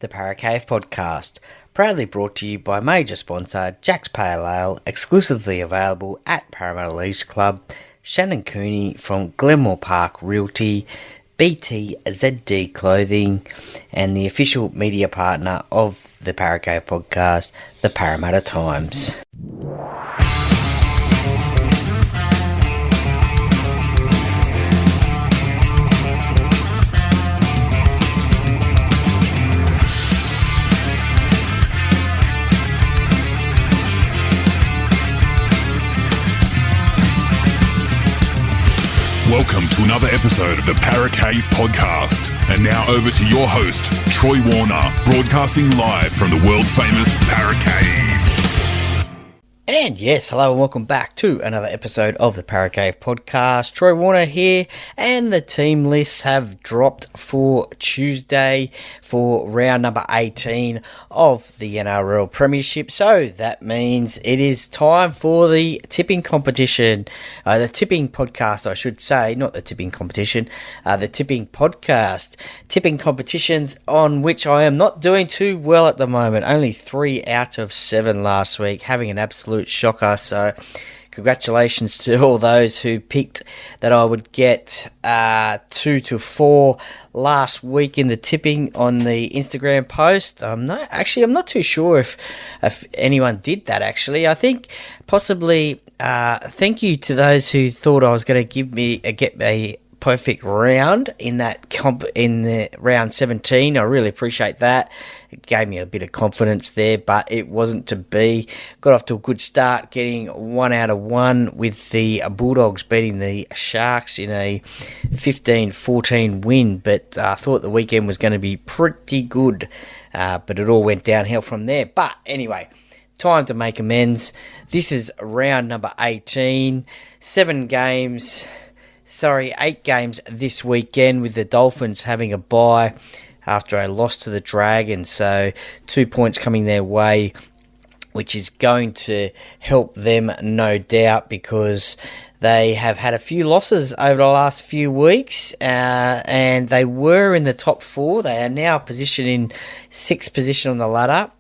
The Paracave Podcast, proudly brought to you by major sponsor Jack's Pale Ale, exclusively available at Parramatta Leagues Club, Shannon Cooney from Glenmore Park Realty, BTZD Clothing, and the official media partner of the Paracave Podcast, the Parramatta Times. Welcome to another episode of the Paracave Podcast. And now over to your host, Troy Warner, broadcasting live from the world-famous Paracave. And yes, hello and welcome back to another episode of the Paracave Podcast. Troy Warner here, and the team lists have dropped for Tuesday for round number 18 of the NRL Premiership. So that means it is time for the tipping competition, the tipping podcast, I should say, not the tipping competition, the tipping podcast. Tipping competitions on which I am not doing too well at the moment. Only 3 out of 7 last week, having an absolute shocker. So congratulations to all those who picked that I would get 2 to 4 last week in the tipping on the Instagram post. I'm not too sure if anyone did that. Actually, I think possibly. Thank you to those who thought I was going to get a perfect round in that in the round 17. I really appreciate that. It gave me a bit of confidence there, but it wasn't to be. Got off to a good start, getting 1 out of 1 with the Bulldogs beating the Sharks in a 15-14 win, but I thought the weekend was going to be pretty good, but it all went downhill from there. But anyway, time to make amends. This is round number 18, 8 games this weekend, with the Dolphins having a bye after a loss to the Dragons. So 2 points coming their way, which is going to help them, no doubt, because they have had a few losses over the last few weeks, and they were in the top 4. They are now positioned in 6th position on the ladder,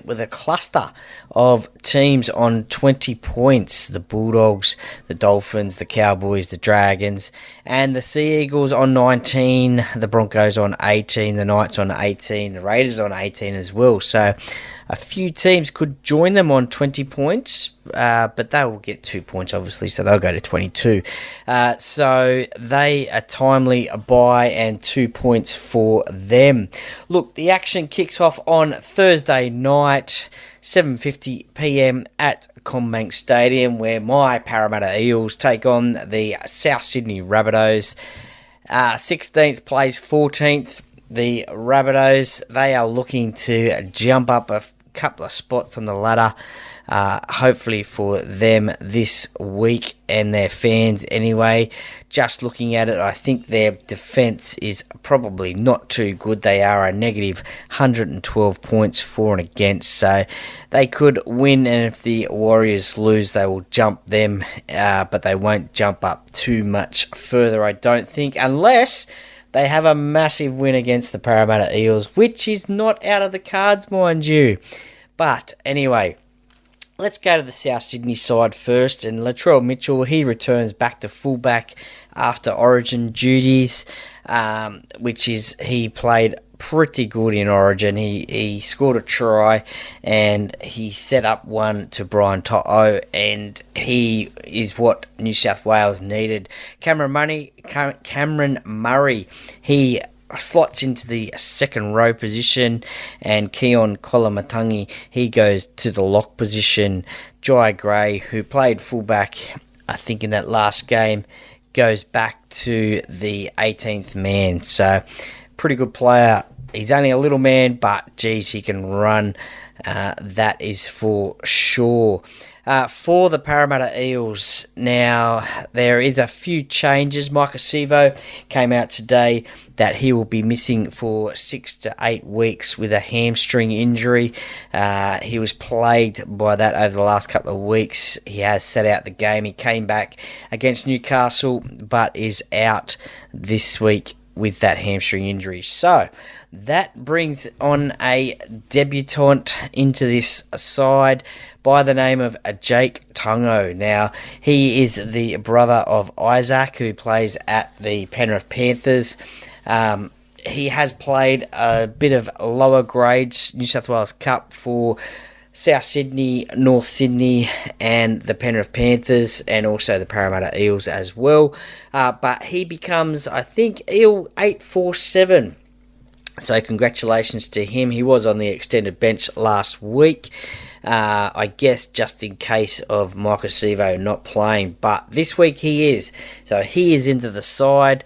with a cluster of teams on 20 points. The Bulldogs, the Dolphins, the Cowboys, the Dragons, and the Sea Eagles on 19, the Broncos on 18, the Knights on 18, the Raiders on 18 as well. So a few teams could join them on 20 points, but they will get 2 points, obviously, so they'll go to 22. So they are timely a bye, and 2 points for them. Look, the action kicks off on Thursday night, 7:50 p.m. at CommBank Stadium, where my Parramatta Eels take on the South Sydney Rabbitohs. 16th plays 14th. The Rabbitohs, they are looking to jump up a couple of spots on the ladder, hopefully for them this week and their fans anyway. Just looking at it, I think their defence is probably not too good. They are a negative 112 points for and against, so they could win, and if the Warriors lose, they will jump them, but they won't jump up too much further, I don't think, unless they have a massive win against the Parramatta Eels, which is not out of the cards, mind you. But anyway, let's go to the South Sydney side first. And Latrell Mitchell, he returns back to fullback after Origin duties, he played pretty good in Origin. He scored a try, and he set up one to Brian To'o, and he is what New South Wales needed. Cameron Murray, he slots into the second row position, and Keon Kolamatangi, he goes to the lock position. Jai Gray, who played fullback, I think, in that last game, goes back to the 18th man. So, pretty good player. He's only a little man, but geez, he can run. That is for sure. For the Parramatta Eels, now there is a few changes. Micah Sivo came out today that he will be missing for 6 to 8 weeks with a hamstring injury. He was plagued by that over the last couple of weeks. He has sat out the game. He came back against Newcastle, but is out this week with that hamstring injury. So that brings on a debutant into this side by the name of Jake Tungo. Now, he is the brother of Isaac, who plays at the Penrith Panthers. He has played a bit of lower grades New South Wales Cup for South Sydney, North Sydney, and the Penrith Panthers, and also the Parramatta Eels as well. But he becomes, I think, Eel 847. So congratulations to him. He was on the extended bench last week. I guess just in case of Michael Sevo not playing. But this week he is. So he is into the side.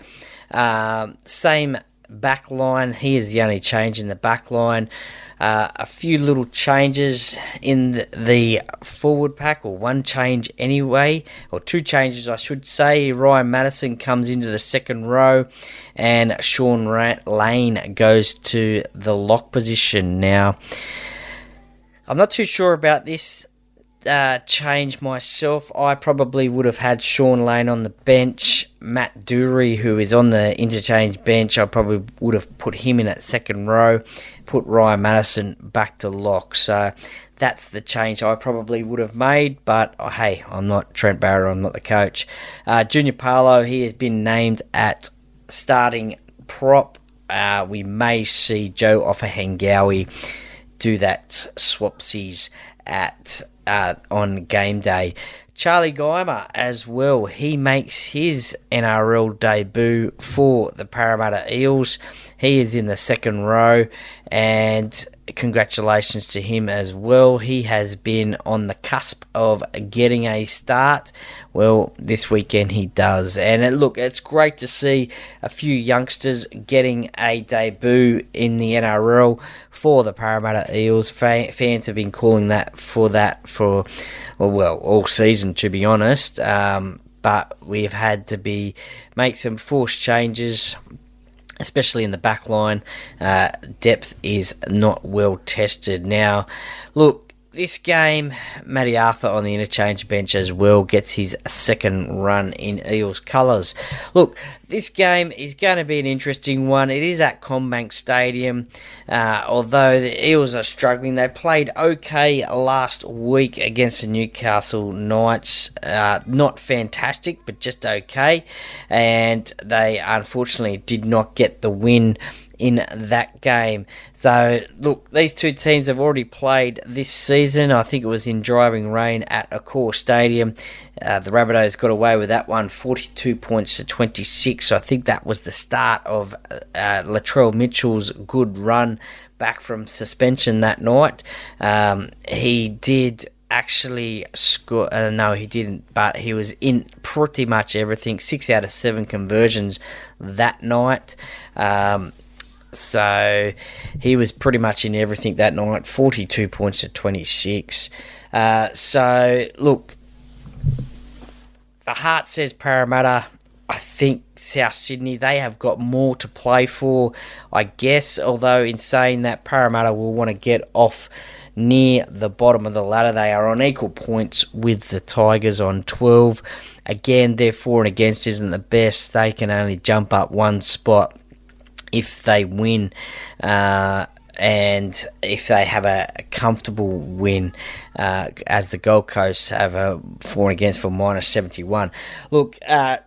Same back line. He is the only change in the back line. A few little changes in the forward pack, or one change anyway, or two changes I should say. Ryan Madison comes into the second row, and Sean Lane goes to the lock position. Now, I'm not too sure about this change myself. I probably would have had Sean Lane on the bench. Matt Dury, who is on the interchange bench, I probably would have put him in at second row, put Ryan Madison back to lock. So that's the change I probably would have made, but hey, I'm not Trent Barrett, I'm not the coach. Junior Paulo, he has been named at starting prop. We may see Joe Offahengawi do that swapsies at on game day. Charlie Geimer as well. He makes his NRL debut for the Parramatta Eels. He is in the second row, and congratulations to him as well. He has been on the cusp of getting a start. Well, this weekend he does. And it's great to see a few youngsters getting a debut in the NRL for the Parramatta Eels. Fans have been calling for all season, to be honest. But we've had to make some forced changes, especially in the back line. Depth is not well tested. Now, look, this game, Matty Arthur on the interchange bench as well gets his second run in Eels colours. Look, this game is going to be an interesting one. It is at CommBank Stadium. Although the Eels are struggling, they played okay last week against the Newcastle Knights. Not fantastic, but just okay. And they unfortunately did not get the win in that game. So, look, these two teams have already played this season. I think it was in driving rain at Accor Stadium. The Rabbitohs got away with that one, 42 points to 26. So I think that was the start of Latrell Mitchell's good run back from suspension that night. He did actually score. No, he didn't, but he was in pretty much everything. 6 out of 7 conversions that night. So he was pretty much in everything that night, 42 points to 26. So, look, the heart says Parramatta. I think South Sydney, they have got more to play for, I guess, although in saying that, Parramatta will want to get off near the bottom of the ladder. They are on equal points with the Tigers on 12. Again, their for and against isn't the best. They can only jump up one spot if they win, and if they have a comfortable win, as the Gold Coast have a for and against for -71. Look,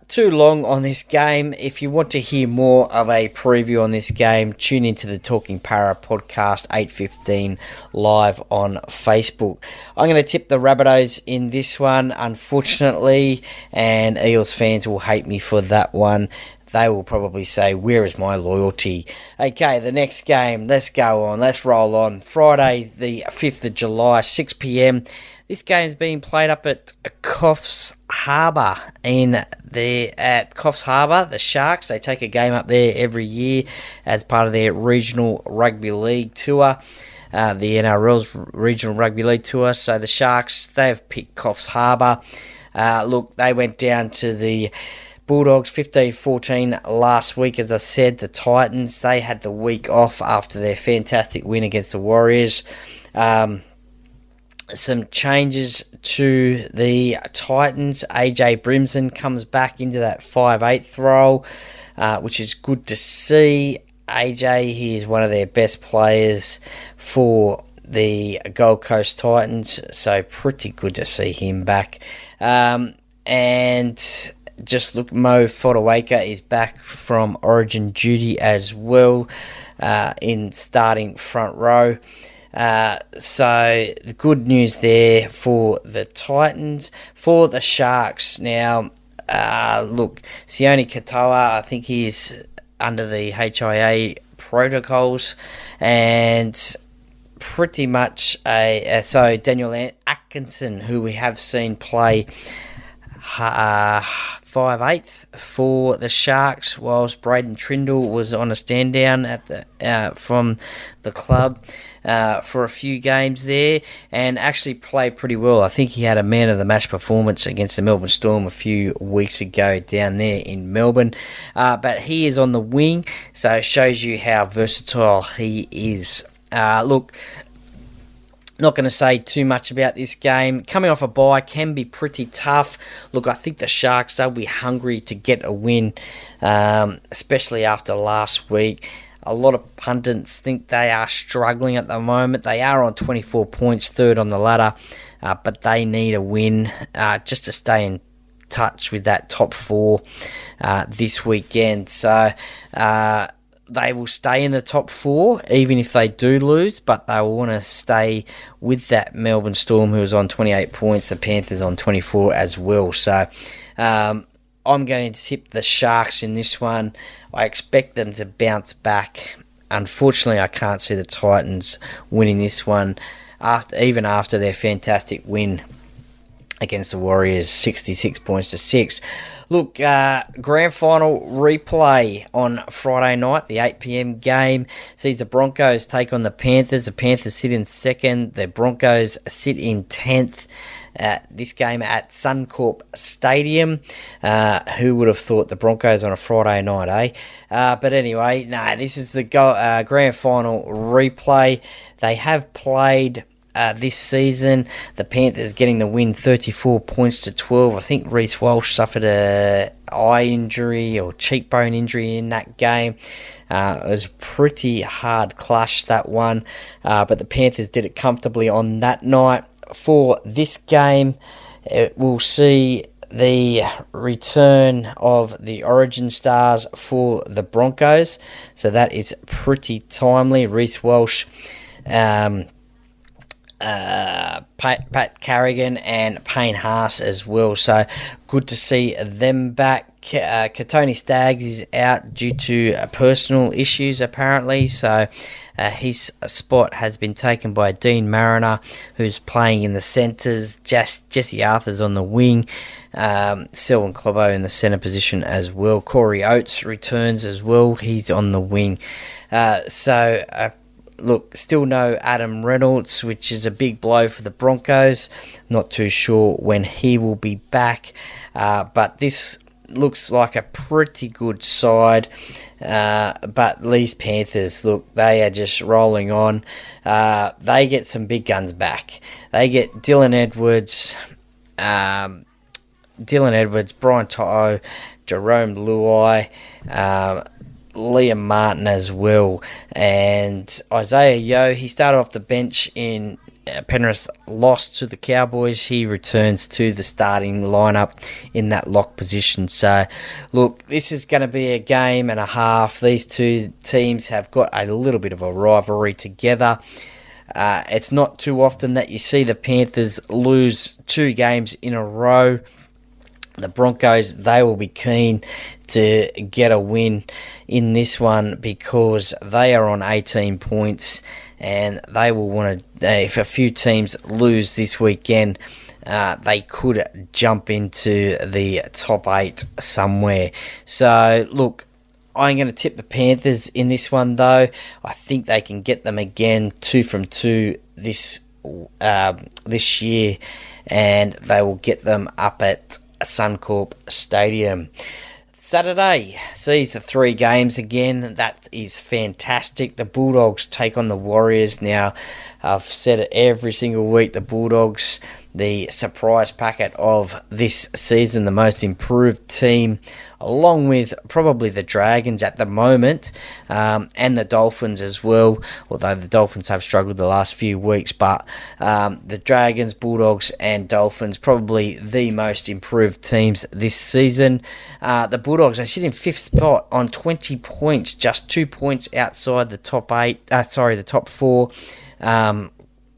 too long on this game. If you want to hear more of a preview on this game, tune into the Talking Para podcast, 8:15 live on Facebook. I'm going to tip the Rabbitohs in this one, unfortunately, and Eels fans will hate me for that one. They will probably say, where is my loyalty? Okay, the next game, let's go on, let's roll on. Friday, the 5th of July, 6 p.m. This game's being played up at Coffs Harbour. At Coffs Harbour, the Sharks, they take a game up there every year as part of their regional rugby league tour. The NRL's regional rugby league tour. So the Sharks, they've picked Coffs Harbour. Look, they went down to the Bulldogs 15-14 last week. As I said, the Titans, they had the week off after their fantastic win against the Warriors. some changes to the Titans. AJ Brimson comes back into that 5/8 role, which is good to see. AJ, he is one of their best players for the Gold Coast Titans, so pretty good to see him back. And just look, Mo Fotuaika is back from Origin duty as well, in starting front row. So the good news there for the Titans. For the Sharks now, look, Sione Katoa, I think he's under the HIA protocols, and pretty much so Daniel Atkinson, who we have seen play 5/8 for the Sharks, whilst Braden Trindle was on a stand down at the from the club for a few games there, and actually played pretty well. I think he had a man of the match performance against the Melbourne Storm a few weeks ago down there in Melbourne. But he is on the wing, so it shows you how versatile he is. Look, not going to say too much about this game. Coming off a bye can be pretty tough. Look, I think the Sharks, they'll be hungry to get a win, especially after last week. A lot of pundits think they are struggling at the moment. They are on 24 points, third on the ladder, but they need a win just to stay in touch with that top four this weekend. So they will stay in the top four, even if they do lose, but they will want to stay with that Melbourne Storm, who is on 28 points, the Panthers on 24 as well. So I'm going to tip the Sharks in this one. I expect them to bounce back. Unfortunately, I can't see the Titans winning this one, even after their fantastic win against the Warriors, 66 points to 6. Look, grand final replay on Friday night, the 8 p.m. game sees the Broncos take on the Panthers. The Panthers sit in second. The Broncos sit in 10th. This game at Suncorp Stadium. Who would have thought the Broncos on a Friday night, eh? But anyway, this is the grand final replay. They have played this season. The Panthers getting the win, 34 points to 12. I think Reece Walsh suffered a eye injury or cheekbone injury in that game. It was a pretty hard clash, that one. But the Panthers did it comfortably on that night. For this game, we'll see the return of the Origin stars for the Broncos. So that is pretty timely. Reece Walsh, Pat Carrigan and Payne Haas as well. So good to see them back. Katoni Staggs is out due to personal issues apparently. So his spot has been taken by Dean Mariner, who's playing in the centres. Jesse Arthur's on the wing. Selwyn Clobbo in the centre position as well. Corey Oates returns as well. He's on the wing. Look, still no Adam Reynolds, which is a big blow for the Broncos. Not too sure when he will be back. But this looks like a pretty good side. But these Panthers, look, they are just rolling on. They get some big guns back. They get Dylan Edwards, Brian To'o, Jerome Luai, Liam Martin as well, and Isaiah Yeo. He started off the bench in Penrith's loss to the Cowboys. He returns to the starting lineup in that lock position. So, look, this is going to be a game and a half. These two teams have got a little bit of a rivalry together. It's not too often that you see the Panthers lose 2 games in a row. The Broncos, they will be keen to get a win in this one because they are on 18 points and they will want to, if a few teams lose this weekend, they could jump into the top 8 somewhere. So, look, I'm going to tip the Panthers in this one though. I think they can get them again 2 from 2 this year, and they will get them up at Suncorp Stadium. Saturday sees the 3 games again. That is fantastic. The Bulldogs take on the Warriors. Now, I've said it every single week, the Bulldogs, the surprise packet of this season, the most improved team, along with probably the Dragons at the moment, and the Dolphins as well, although the Dolphins have struggled the last few weeks, but the Dragons, Bulldogs and Dolphins, probably the most improved teams this season. The Bulldogs are sitting 5th spot on 20 points, just 2 points outside the top 4.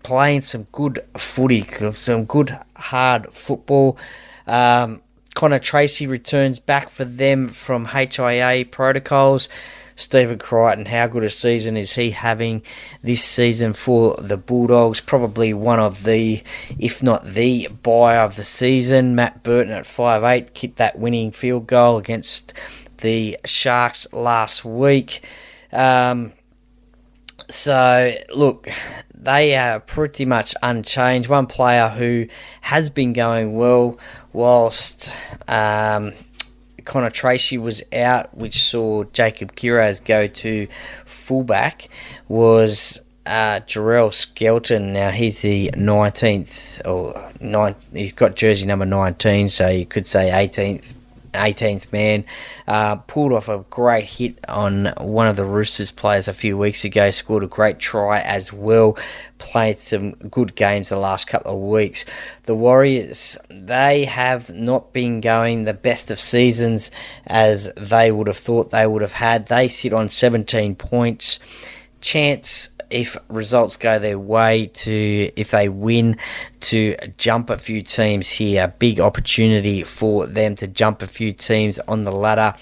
Playing some good footy, some good hard football. Connor Tracy returns back for them from HIA protocols. Stephen Crichton, how good a season is he having this season for the Bulldogs? Probably one of the, if not the, buy of the season. Matt Burton at 5'8", kicked that winning field goal against the Sharks last week. So, look, they are pretty much unchanged. One player who has been going well whilst Connor Tracy was out, which saw Jacob Kiraz go to fullback, was Jarrell Skelton. Now, he's the 19th, he's got jersey number 19, so you could say 18th man. Pulled off a great hit on one of the Roosters players a few weeks ago, scored a great try as well, played some good games the last couple of weeks. The Warriors, they have not been going the best of seasons as they would have thought they would have had. They sit on 17 points. Chance, if results go their way, if they win, to jump a few teams here. Big opportunity for them to jump a few teams on the ladder.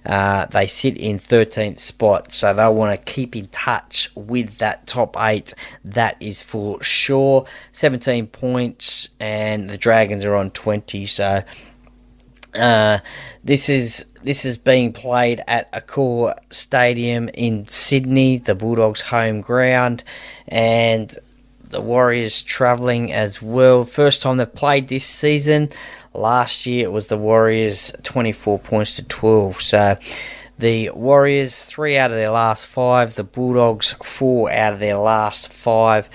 They sit in 13th spot, so they'll want to keep in touch with that top 8. That is for sure. 17 points, and the Dragons are on 20, so this is being played at Accor Stadium in Sydney, the Bulldogs' home ground, and the Warriors travelling as well. First time they've played this season. Last year it was the Warriors 24 points to 12. So the Warriors 3 out of their last 5. The Bulldogs 4 out of their last 5.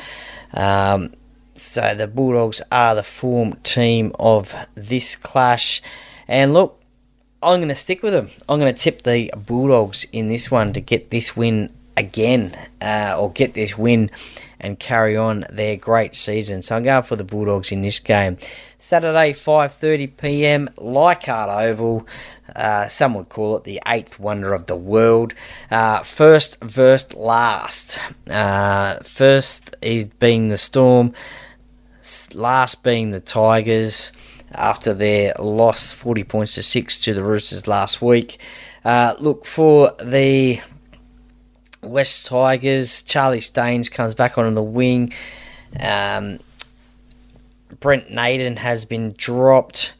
So the Bulldogs are the form team of this clash. And look, I'm going to stick with them. I'm going to tip the Bulldogs in this one to get this win again, or get this win and carry on their great season. So I'm going for the Bulldogs in this game. Saturday, 5:30 p.m, Leichhardt Oval. Some would call it the 8th wonder of the world. First versus last. First is being the Storm, last being the Tigers, after their loss 40 points to 6 to the Roosters last week. Look, for the West Tigers, Charlie Staines comes back on the wing. Brent Naden has been dropped.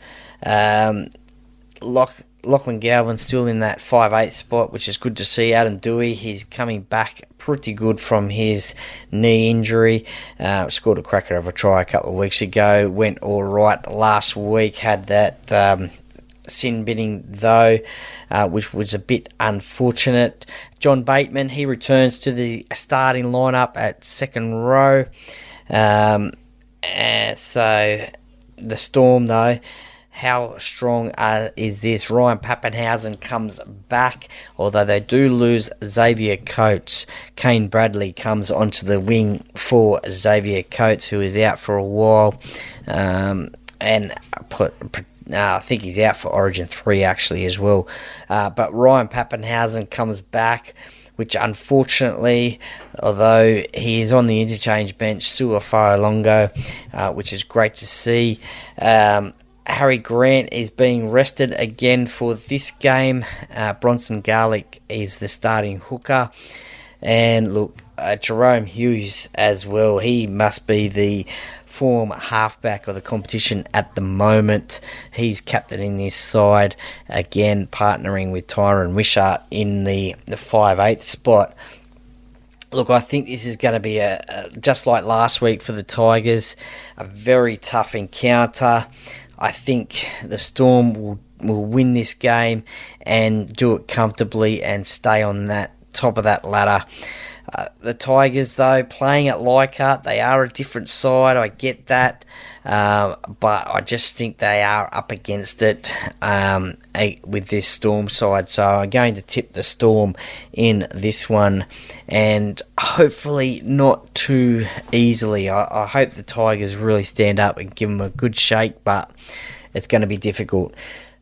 Lachlan Galvin's still in that 5'8" spot, which is good to see. Adam Dewey, he's coming back pretty good from his knee injury. Scored a cracker of a try a couple of weeks ago. Went all right last week. Had that sin binning though, which was a bit unfortunate. John Bateman, he returns to the starting lineup at second row. So the Storm though, how strong is this? Ryan Pappenhausen comes back, although they do lose Xavier Coates. Kane Bradley comes onto the wing for Xavier Coates, who is out for a while, and I think he's out for Origin 3 actually as well. But Ryan Pappenhausen comes back, which unfortunately, although he is on the interchange bench, Suafara Longo, which is great to see. Harry Grant is being rested again for this game. Bronson Garlick is the starting hooker. And look, Jerome Hughes as well. He must be the form halfback of the competition at the moment. He's captaining this side, again partnering with Tyron Wishart in the 5'8" spot. Look, I think this is going to be just like last week for the Tigers, a very tough encounter. I think the Storm will will win this game and do it comfortably and stay on that top of that ladder. The Tigers, though, playing at Leichhardt, they are a different side. I get that, but I just think they are up against it with this Storm side. So I'm going to tip the Storm in this one, and hopefully not too easily. I hope the Tigers really stand up and give them a good shake, but it's going to be difficult.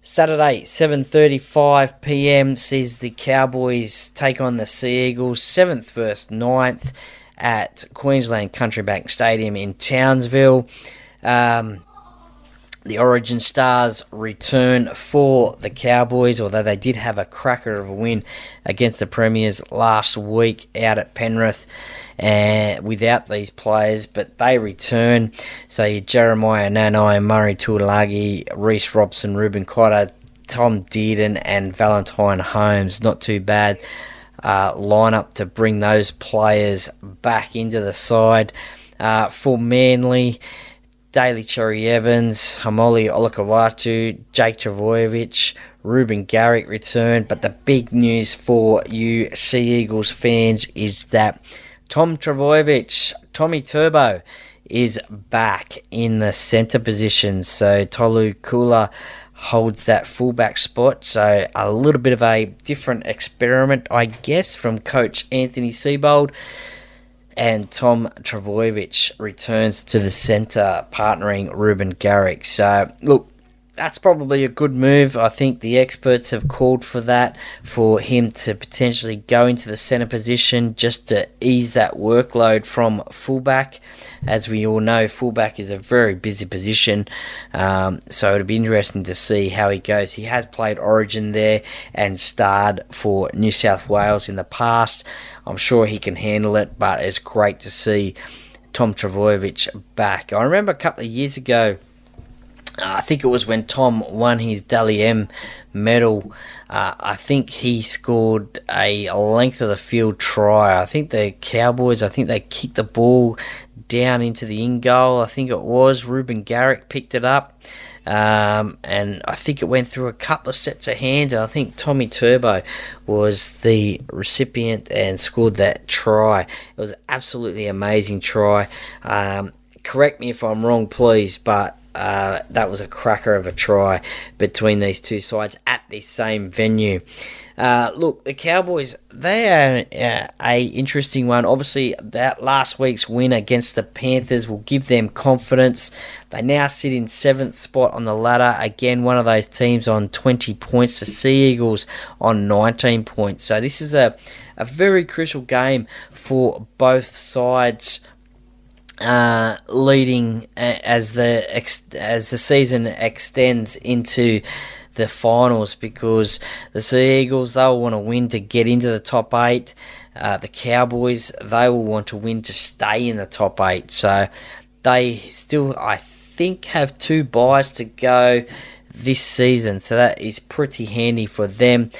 Saturday, 7:35 p.m. sees the Cowboys take on the Sea Eagles, 7th versus 9th at Queensland Country Bank Stadium in Townsville. The Origin Stars return for the Cowboys, although they did have a cracker of a win against the Premiers last week out at Penrith without these players, but they return. So you Jeremiah Nanai, Murray Tuilagi, Reece Robson, Ruben Cotter, Tom Dearden and Valentine Holmes. Not too bad lineup to bring those players back into the side. For Manly, Daly Cherry Evans, Hamoli Olakawatu, Jake Travojevic, Ruben Garrick returned. But the big news for you Sea Eagles fans is that Tommy Turbo, is back in the centre position. So Tolu Kula holds that fullback spot. So a little bit of a different experiment, I guess, from coach Anthony Seibold. And Tom Travojevic returns to the centre, partnering Ruben Garrick. So, look, that's probably a good move. I think the experts have called for that, for him to potentially go into the centre position just to ease that workload from fullback. As we all know, fullback is a very busy position, so it'll be interesting to see how he goes. He has played Origin there and starred for New South Wales in the past. I'm sure he can handle it, but it's great to see Tom Travojevic back. I remember a couple of years ago, I think it was when Tom won his Dally M medal. I think he scored a length of the field try. I think the Cowboys, they kicked the ball down into the in goal. I think it was Ruben Garrick picked it up, and I think it went through a couple of sets of hands. And I think Tommy Turbo was the recipient and scored that try. It was an absolutely amazing try. Correct me if I'm wrong, please, but that was a cracker of a try between these two sides at the same venue. Look, the Cowboys, they are a interesting one. Obviously, that last week's win against the Panthers will give them confidence. They now sit in 7th spot on the ladder. Again, one of those teams on 20 points. The Sea Eagles on 19 points. So this is a very crucial game for both sides. Leading as the season extends into the finals, because the Sea Eagles, they'll want to win to get into the top 8. The Cowboys, they will want to win to stay in the top 8. So they still, I think, have 2 byes to go this season, so that is pretty handy for them.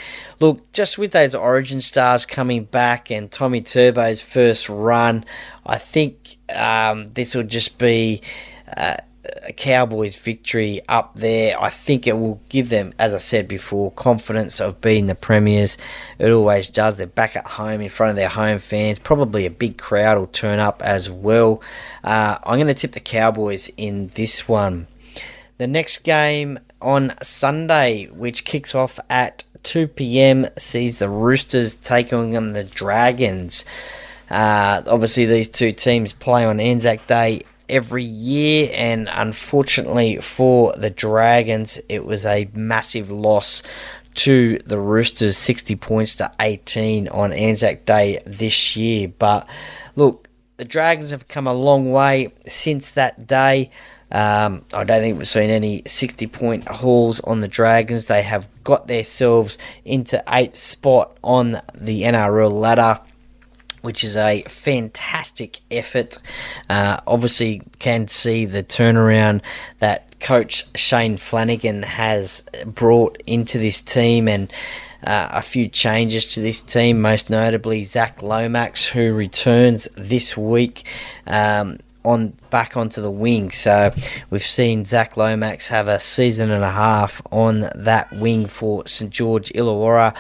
Look, just with those Origin stars coming back and Tommy Turbo's first run, I think this will just be a Cowboys victory up there. I think it will give them, as I said before, confidence of beating the Premiers. It always does. They're back at home in front of their home fans. Probably a big crowd will turn up as well. I'm going to tip the Cowboys in this one. The next game on Sunday, which kicks off at 2 p.m, sees the Roosters taking on the Dragons. Obviously, these two teams play on Anzac Day every year, and unfortunately for the Dragons, it was a massive loss to the Roosters, 60 points to 18 on Anzac Day this year. But look, the Dragons have come a long way since that day. I don't think we've seen any 60-point hauls on the Dragons. They have got themselves into 8th spot on the NRL ladder, which is a fantastic effort. Obviously, can see the turnaround that Coach Shane Flanagan has brought into this team, and a few changes to this team, most notably Zach Lomax, who returns this week. back onto the wing. So we've seen Zach Lomax have a season and a half on that wing for St George Illawarra,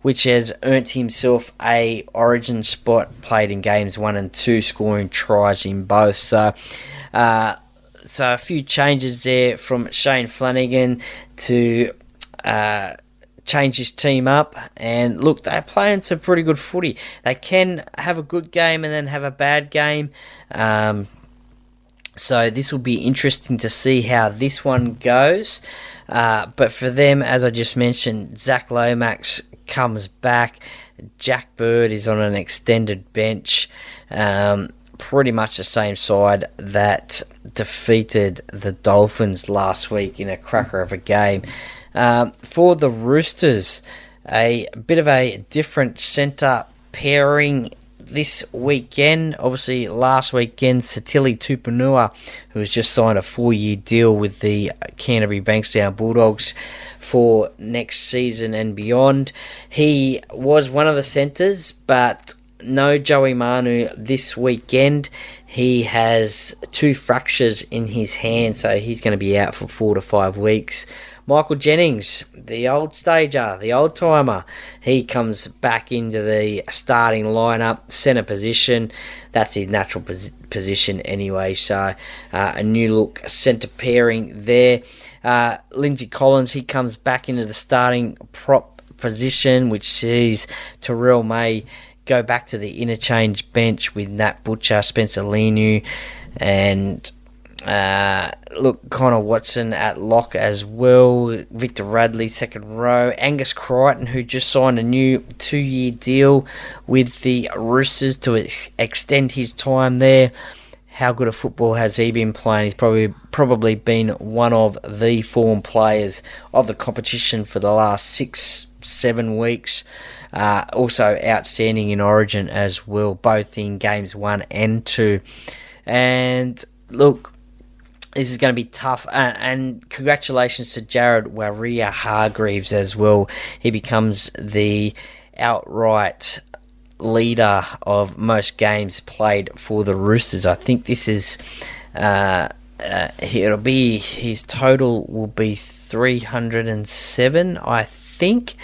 which has earned himself a origin spot, played in games 1 and 2, scoring tries in both. So a few changes there from Shane Flanagan to change his team up. And look, they're playing some pretty good footy. They can have a good game and then have a bad game. So this will be interesting to see how this one goes. But for them, as I just mentioned, Zach Lomax comes back. Jack Bird is on an extended bench. Pretty much the same side that defeated the Dolphins last week in a cracker of a game. For the Roosters, a bit of a different centre pairing this weekend. Obviously, last weekend, Satili Tupanua, who has just signed a 4-year deal with the Canterbury Bankstown Bulldogs for next season and beyond. He was one of the centres, but no Joey Manu this weekend. He has 2 fractures in his hand, so he's going to be out for 4 to 5 weeks. Michael Jennings, the old stager, the old timer, he comes back into the starting lineup, centre position. That's his natural position anyway, so a new look centre pairing there. Lindsay Collins, he comes back into the starting prop position, which sees Terrell May go back to the interchange bench with Nat Butcher, Spencer Leniu, and Connor Watson at lock as well. Victor Radley, second row. Angus Crichton, who just signed a new 2-year deal with the Roosters to extend his time there. How good a football has he been playing? He's probably been one of the form players of the competition for the last 6-7 weeks. Also outstanding in Origin as well, both in games 1 and 2. And look, this is going to be tough, and congratulations to Jared Waria-Hargreaves as well. He becomes the outright leader of most games played for the Roosters. I think this is it'll be, his total will be 307, I think,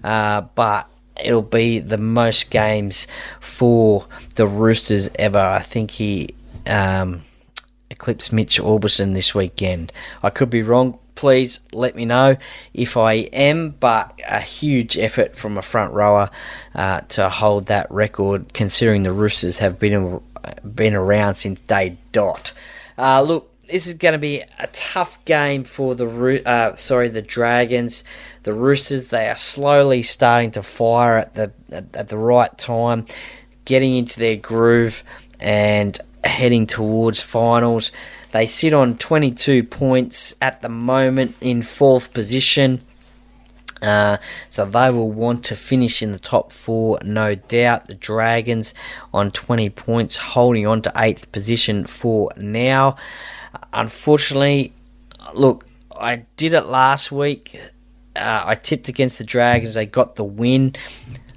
but it'll be the most games for the Roosters ever. I think he eclipsed Mitch Orbison this weekend. I could be wrong. Please let me know if I am, but a huge effort from a front rower to hold that record, considering the Roosters have been around since day dot. Look, this is going to be a tough game for the Dragons. The Roosters, they are slowly starting to fire at the right time, getting into their groove and heading towards finals. They sit on 22 points at the moment in 4th position. So they will want to finish in the top 4, no doubt. The Dragons on 20 points, holding on to 8th position for now. Unfortunately, look, I did it last week. I tipped against the Dragons. They got the win.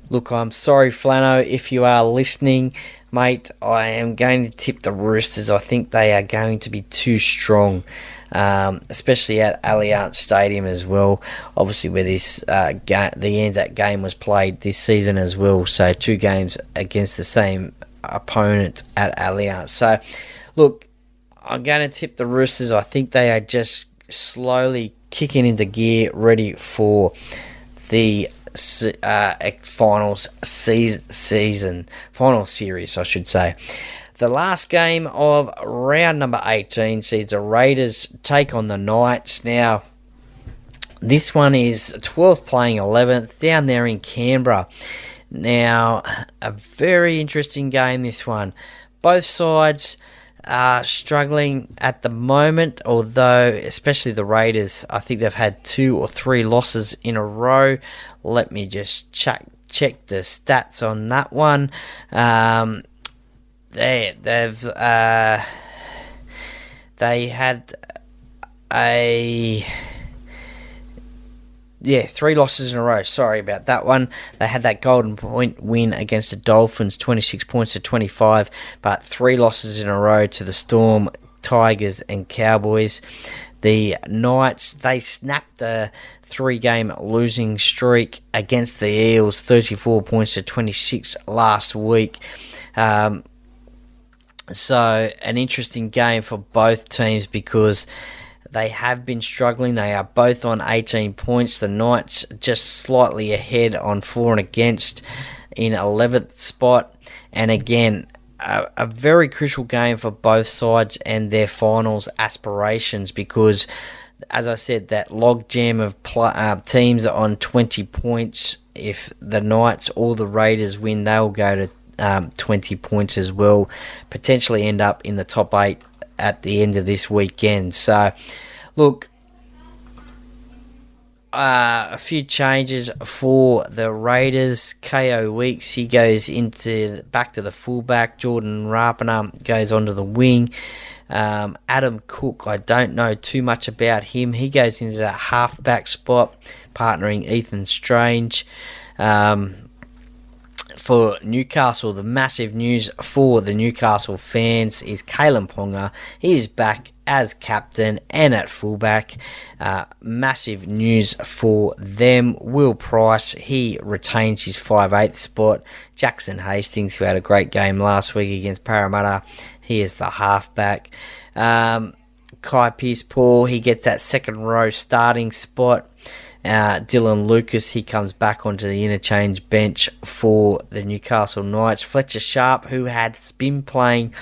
Look, I'm sorry, Flano, if you are listening, mate. I am going to tip the Roosters. I think they are going to be too strong, especially at Allianz Stadium as well. Obviously, where this the Anzac game was played this season as well. So 2 games against the same opponent at Allianz. So, look, I'm going to tip the Roosters. I think they are just slowly kicking into gear, ready for the final series, I should say. The last game of round number 18 sees the Raiders take on the Knights. Now, this one is 12th playing 11th down there in Canberra. Now, a very interesting game, this one. Both sides are struggling at the moment, although especially the Raiders, I think they've had 2 or 3 losses in a row. Let me just check the stats on that one. They had a 3 losses in a row. Sorry about that one. They had that golden point win against the Dolphins, 26 points to 25, but 3 losses in a row to the Storm, Tigers and Cowboys. The Knights, they snapped a 3-game losing streak against the Eels, 34 points to 26 last week. So an interesting game for both teams because they have been struggling. They are both on 18 points. The Knights just slightly ahead on for and against in 11th spot. And again, a very crucial game for both sides and their finals aspirations because, as I said, that logjam of teams are on 20 points. If the Knights or the Raiders win, they'll go to 20 points as well, potentially end up in the top 8 at the end of this weekend. So, look, a few changes for the Raiders. KO Weeks, he goes back to the fullback. Jordan Rapana goes onto the wing. Adam Cook, I don't know too much about him. He goes into that halfback spot, partnering Ethan Strange. For Newcastle, the massive news for the Newcastle fans is Kalen Ponga. He is back as captain and at fullback. Massive news for them. Will Price, he retains his 5/8 spot. Jackson Hastings, who had a great game last week against Parramatta, he is the halfback. Kai Pearce-Paul, he gets that second row starting spot. Dylan Lucas, he comes back onto the interchange bench for the Newcastle Knights. Fletcher Sharp, who has been playing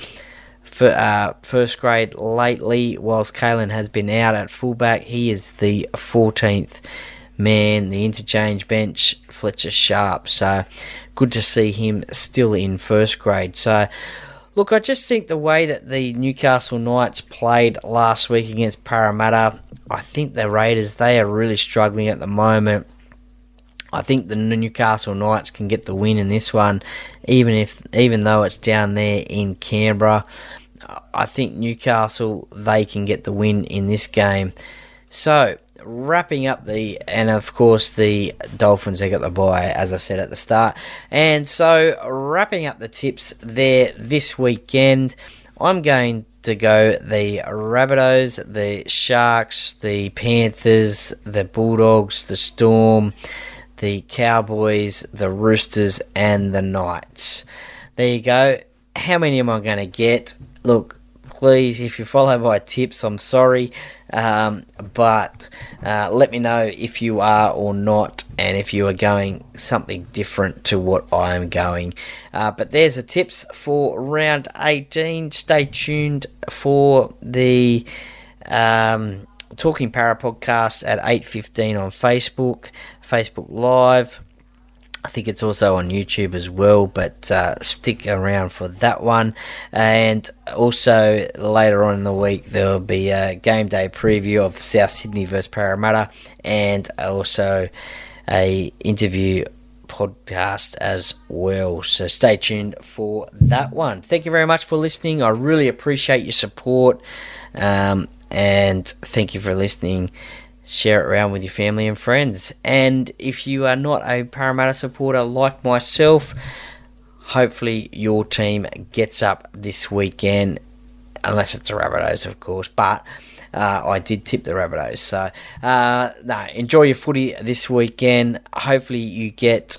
for first grade lately, whilst Kalen has been out at fullback, he is the 14th man, the interchange bench, Fletcher Sharp. So good to see him still in first grade. So look, I just think the way that the Newcastle Knights played last week against Parramatta, I think the Raiders, they are really struggling at the moment. I think the Newcastle Knights can get the win in this one, even though it's down there in Canberra. I think Newcastle, they can get the win in this game. So, wrapping up and of course the Dolphins, they got the bye, as I said at the start. And so, wrapping up the tips there this weekend, I'm going to go the Rabbitohs, the Sharks, the Panthers, the Bulldogs, the Storm, the Cowboys, the Roosters, and the Knights. There you go. How many am I going to get? Look, please, if you follow my tips, I'm sorry, but let me know if you are or not, and if you are going something different to what I am going. But there's the tips for round 18. Stay tuned for the Talking Para podcast at 8:15 on Facebook Live. I think it's also on YouTube as well, but stick around for that one. And also later on in the week, there will be a game day preview of South Sydney versus Parramatta, and also a interview podcast as well. So stay tuned for that one. Thank you very much for listening. I really appreciate your support, and thank you for listening. Share it around with your family and friends. And if you are not a Parramatta supporter like myself, hopefully your team gets up this weekend, unless it's the Rabbitohs, of course. But I did tip the Rabbitohs. So, enjoy your footy this weekend. Hopefully you get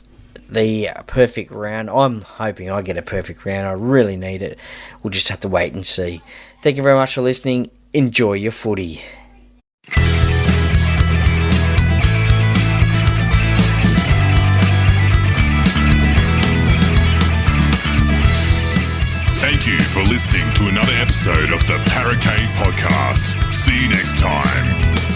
the perfect round. I'm hoping I get a perfect round. I really need it. We'll just have to wait and see. Thank you very much for listening. Enjoy your footy. Thank you for listening to another episode of the Para Cave Podcast. See you next time.